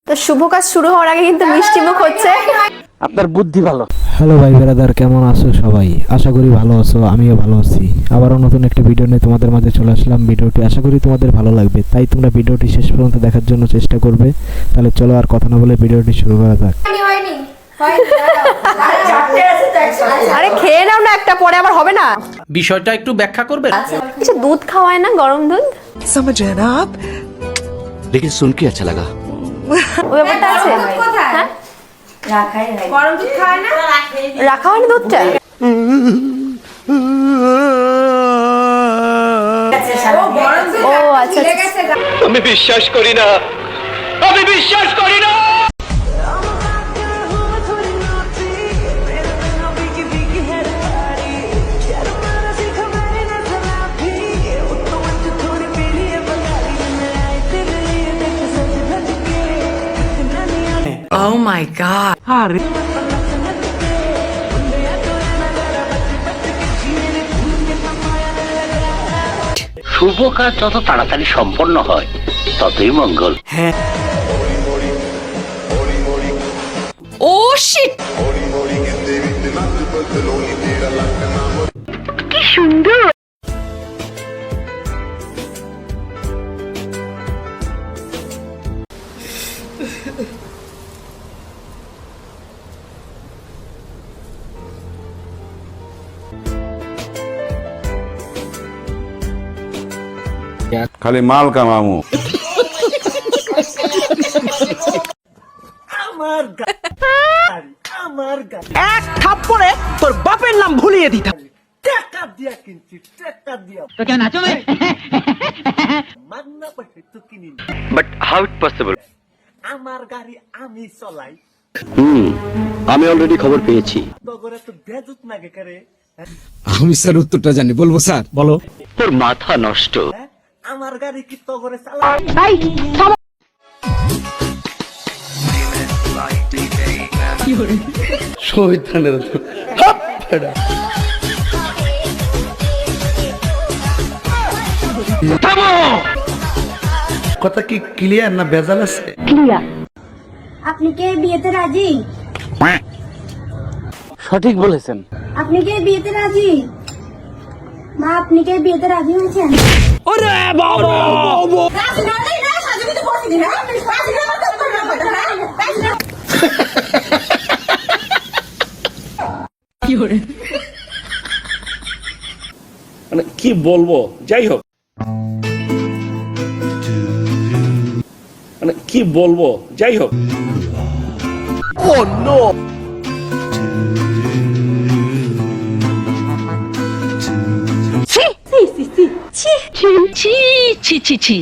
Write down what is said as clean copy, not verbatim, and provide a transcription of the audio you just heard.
তো শুভ কাজ শুরু হওয়ার আগে কিন্তু মিষ্টি মুখ হচ্ছে। আপনার বুদ্ধি ভালো। হ্যালো ভাই ব্রাদার, কেমন আছো সবাই? আশা করি ভালো আছো, আমিও ভালো আছি। আবারও নতুন একটা ভিডিও নিয়ে তোমাদের মাঝে চলে আসলাম। ভিডিওটি আশা করি তোমাদের ভালো লাগবে, তাই তোমরা ভিডিওটি শেষ পর্যন্ত দেখার জন্য চেষ্টা করবে। তাহলে চলো আর কথা না বলে ভিডিওটি শুরু করা যাক। আরে খেয়ে নাও না, একটা পরে আবার হবে না। বিষয়টা একটু ব্যাখ্যা করবে? কিছু দুধ খাওয়ায় না, গরম দুধ। समझ रहे ना आप? लेकिन सुन के अच्छा लगा। ওই ব্যাপারটা আছে। হ্যাঁ? গরম দুধ খায় না? রাখা হয় না দুধটা? ও আচ্ছা আচ্ছা। আমি বিশ্বাস করি না, আমি বিশ্বাস করি না। Oh my God! শুভ কাজ যত তাড়াতাড়ি সম্পন্ন হয় ততই মঙ্গল। Oh shit! खाली माल का मामू। এক থাপ্পড়ে তোর বাপের নাম ভুলিয়ে দিতাম। But how it possible? আমার গাড়ি আমি চলাই। আমি অলরেডি খবর পেয়েছি। তগরে তো বেজুত নাগে করে। আমি স্যার উত্তরটা জানি, বলবো স্যার? বলো। তোর মাথা নষ্ট। আমার গাড়ি কি তগরে চালাই? কথা কি ক্লিয়ার না ভেজাল আছে? আপনি কি বিয়েতে রাজি? সঠিক বলেছেন। আপনি কি বিয়েতে রাজি? মা, আপনি কি বিয়েতে রাজি হয়েছেন? ওরে বাবা! মানে কি বলবো, যাই হোক, মানে কি বলবো, যাই হোক। ছি ছি ছি ছি ছি ছি ছি ছি